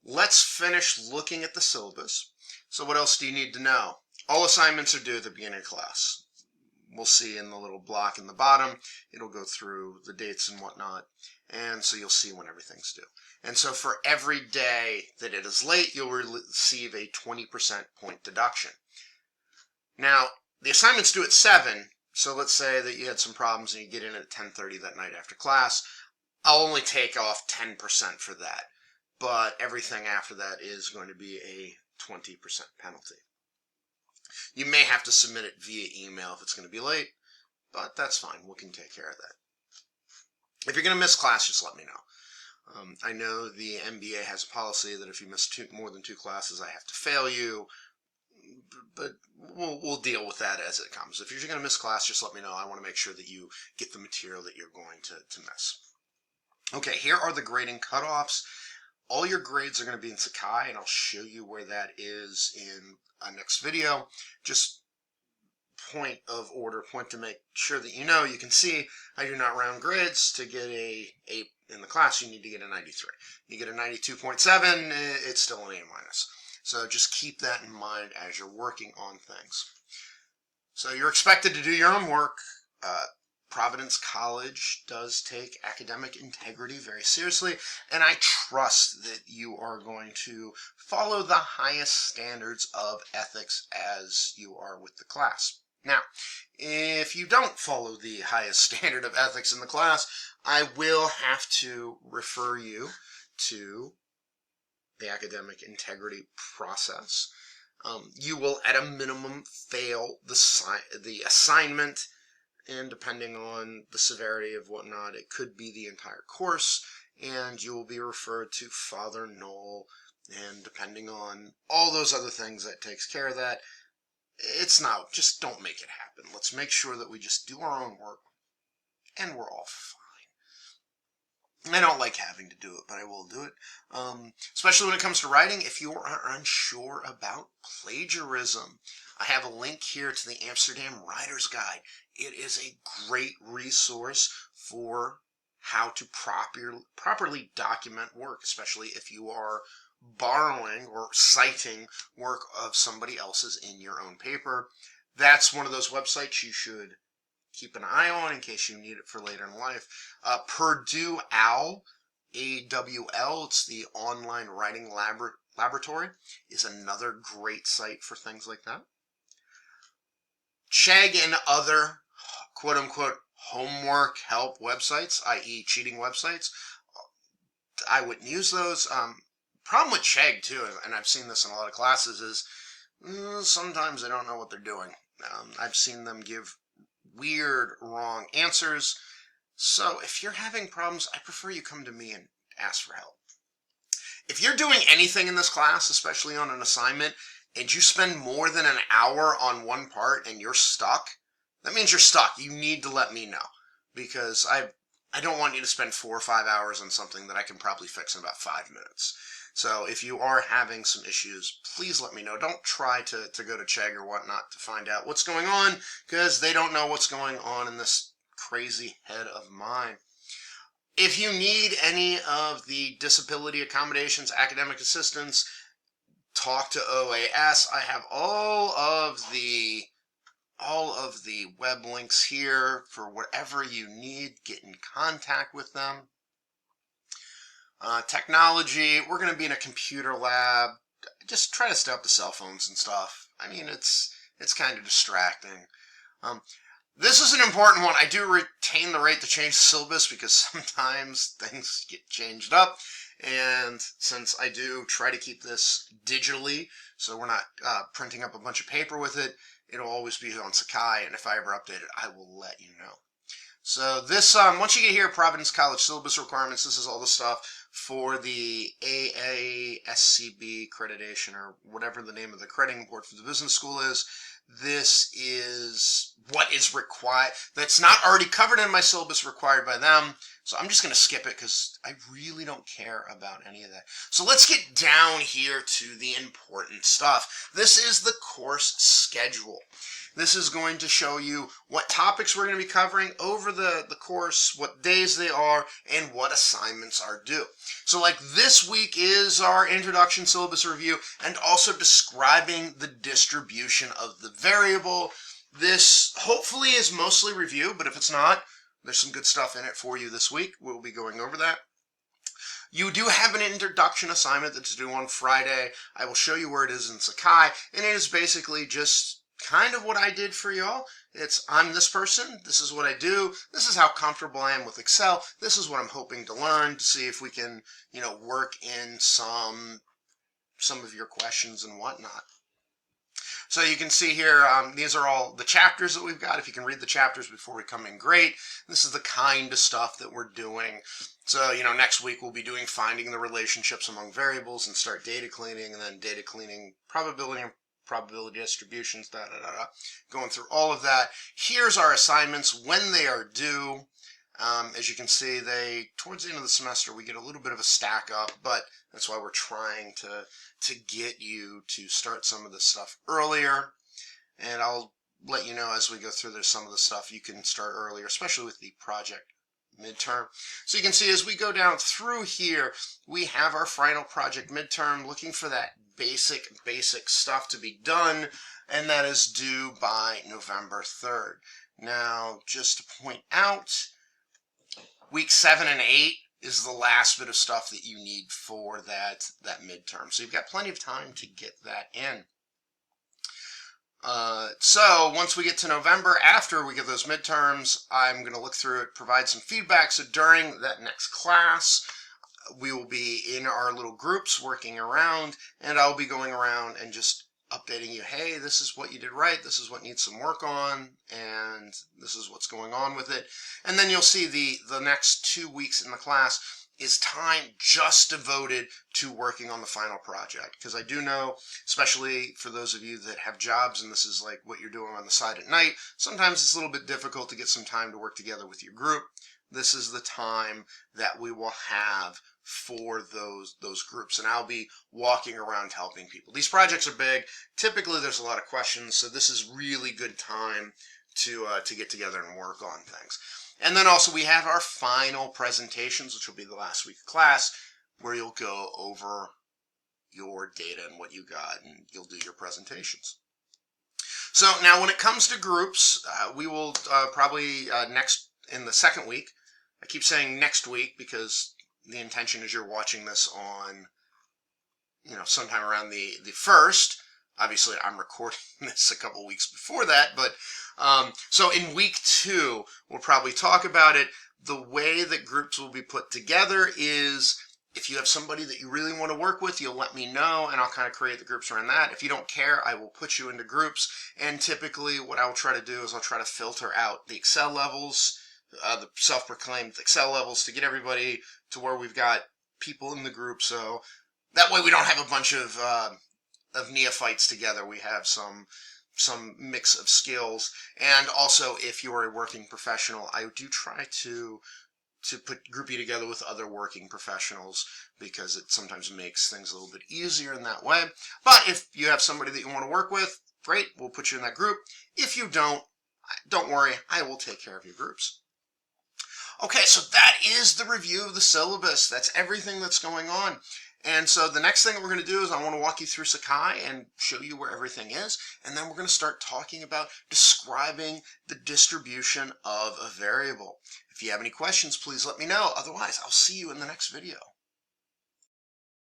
let's finish looking at the syllabus. So what else do you need to know? All assignments are due at the beginning of class. We'll see in the little block in the bottom, it'll go through the dates and whatnot, and so you'll see when everything's due. And so for every day that it is late, you'll receive a 20% point deduction. Now, the assignment's due at 7, so let's say that you had some problems and you get in at 10:30 that night after class. I'll only take off 10% for that, but everything after that is going to be a 20% penalty. You may have to submit it via email if it's going to be late, but that's fine. We can take care of that. If you're going to miss class, just let me know. I know the MBA has a policy that if you miss more than 2 classes, I have to fail you, but we'll deal with that as it comes. If you're going to miss class, just let me know. I want to make sure that you get the material that you're going to miss. Okay, here are the grading cutoffs. All your grades are going to be in Sakai, and I'll show you where that is in a next video. Just point of order, point to make sure that you know. You can see I do not round grades. To get a in the class, you need to get a 93. You get a 92.7, it's still an A-. So just keep that in mind as you're working on things. So you're expected to do your own work. Providence College does take academic integrity very seriously, and I trust that you are going to follow the highest standards of ethics as you are with the class. Now, if you don't follow the highest standard of ethics in the class, I will have to refer you to the academic integrity process. You will, at a minimum, fail the assignment, and depending on the severity of whatnot, it could be the entire course, and you will be referred to Father Knoll, and depending on all those other things that takes care of that, it's not, just don't make it happen. Let's make sure that we just do our own work, and we're all fine. I don't like having to do it, but I will do it. Especially when it comes to writing, if you are unsure about plagiarism, I have a link here to the Amsterdam Writer's Guide. It is a great resource for how to properly document work, especially if you are borrowing or citing work of somebody else's in your own paper. That's one of those websites you should keep an eye on in case you need it for later in life. Purdue OWL, AWL, it's the Online Writing Laboratory, is another great site for things like that. Chegg and other quote-unquote homework help websites, i.e. cheating websites, I wouldn't use those. Problem with Chegg, too, and I've seen this in a lot of classes, is sometimes they don't know what they're doing. I've seen them give weird, wrong answers. So if you're having problems, I prefer you come to me and ask for help. If you're doing anything in this class, especially on an assignment, and you spend more than an hour on one part and you're stuck, that means you're stuck. You need to let me know, because I don't want you to spend 4 or 5 hours on something that I can probably fix in about 5 minutes. So if you are having some issues, please let me know. Don't try to go to Chegg or whatnot to find out what's going on, because they don't know what's going on in this crazy head of mine. If you need any of the disability accommodations, academic assistance, talk to OAS. I have all of the web links here for whatever you need. Get in contact with them. Technology, we're going to be in a computer lab. Just try to stay up to cell phones and stuff. I mean, it's kind of distracting. This is an important one. I do retain the right to change the syllabus because sometimes things get changed up. And since I do try to keep this digitally, so we're not printing up a bunch of paper with it, it'll always be on Sakai, and if I ever update it, I will let you know. So this, once you get here, Providence College syllabus requirements, this is all the stuff for the AASCB accreditation, or whatever the name of the accrediting board for the business school is. This is what is required. That's not already covered in my syllabus required by them. So I'm just going to skip it because I really don't care about any of that. So let's get down here to the important stuff. This is the course schedule. This is going to show you what topics we're going to be covering over the course, what days they are, and what assignments are due. So like this week is our introduction syllabus review and also describing the distribution of the variable. This hopefully is mostly review, but if it's not, there's some good stuff in it for you this week. We'll be going over that. You do have an introduction assignment that's due on Friday. I will show you where it is in Sakai, and it is basically just kind of what I did for y'all. I'm this person, this is what I do, this is how comfortable I am with Excel, this is what I'm hoping to learn to see if we can, work in some of your questions and whatnot. So you can see here, these are all the chapters that we've got. If you can read the chapters before we come in, great. This is the kind of stuff that we're doing. So, next week we'll be doing finding the relationships among variables and start data cleaning, and then data cleaning probability and probability distributions, going through all of that. Here's our assignments when they are due. As you can see, towards the end of the semester, we get a little bit of a stack up, but that's why we're trying to get you to start some of this stuff earlier. And I'll let you know as we go through there's some of the stuff you can start earlier, especially with the project midterm. So you can see as we go down through here, we have our final project midterm, looking for that basic stuff to be done, and that is due by November 3rd. Now, just to point out, week 7 and 8 is the last bit of stuff that you need for that midterm. So you've got plenty of time to get that in. So once we get to November, after we get those midterms, I'm going to look through it, provide some feedback. So during that next class, we will be in our little groups working around, and I'll be going around and just updating you, hey, this is what you did right, this is what needs some work on, and this is what's going on with it. And then you'll see the next 2 weeks in the class is time just devoted to working on the final project. Because I do know, especially for those of you that have jobs and this is like what you're doing on the side at night, sometimes it's a little bit difficult to get some time to work together with your group. This is the time that we will have for those groups, and I'll be walking around helping people. These projects are big. Typically there's a lot of questions, so this is really good time to get together and work on things. And then also we have our final presentations, which will be the last week of class, where you'll go over your data and what you got, and you'll do your presentations. So now when it comes to groups, we will probably next in the second week. I keep saying next week because the intention is you're watching this on, sometime around the 1st. Obviously, I'm recording this a couple weeks before that, but so in week 2, we'll probably talk about it. The way that groups will be put together is if you have somebody that you really want to work with, you'll let me know, and I'll kind of create the groups around that. If you don't care, I will put you into groups, and typically what I'll try to do is I'll try to filter out the Excel levels, the self-proclaimed Excel levels, to get everybody to where we've got people in the group, so that way we don't have a bunch of neophytes together. We have some mix of skills. And also, if you're a working professional, I do try to group you together with other working professionals, because it sometimes makes things a little bit easier in that way. But if you have somebody that you want to work with, great, we'll put you in that group. If you don't worry, I will take care of your groups. Okay, so that is the review of the syllabus. That's everything that's going on. And so the next thing that we're going to do is I want to walk you through Sakai and show you where everything is. And then we're going to start talking about describing the distribution of a variable. If you have any questions, please let me know. Otherwise, I'll see you in the next video.